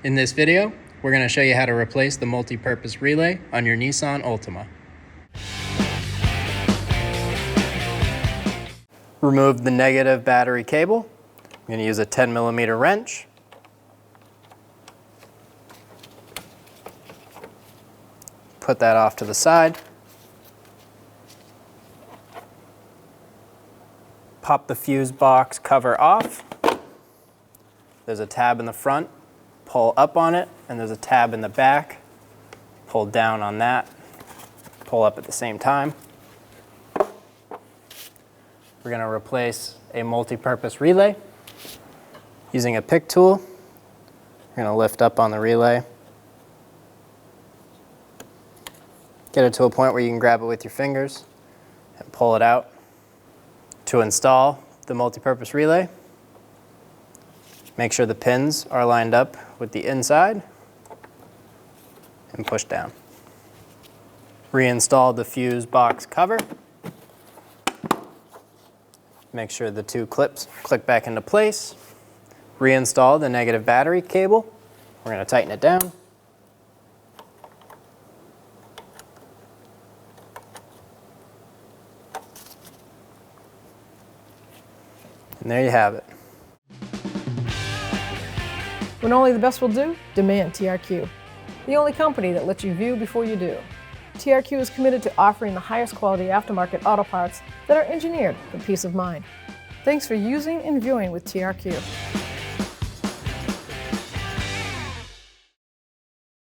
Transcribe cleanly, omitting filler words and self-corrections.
In this video, we're going to show you how to replace the multi-purpose relay on your Nissan Altima. Remove the negative battery cable. I'm going to use a 10mm wrench. Put that off to the side. Pop the fuse box cover off. There's a tab in the front. Pull up on it, and there's a tab in the back. Pull down on that. Pull up at the same time. We're going to replace a multi-purpose relay. Using a pick tool, we're going to lift up on the relay. Get it to a point where you can grab it with your fingers and pull it out. To install the multi-purpose relay, make sure the pins are lined up with the inside and push down. Reinstall the fuse box cover. Make sure the two clips click back into place. Reinstall the negative battery cable. We're going to tighten it down. And there you have it. When only the best will do, demand TRQ. The only company that lets you view before you do. TRQ is committed to offering the highest quality aftermarket auto parts that are engineered for peace of mind. Thanks for using and viewing with TRQ.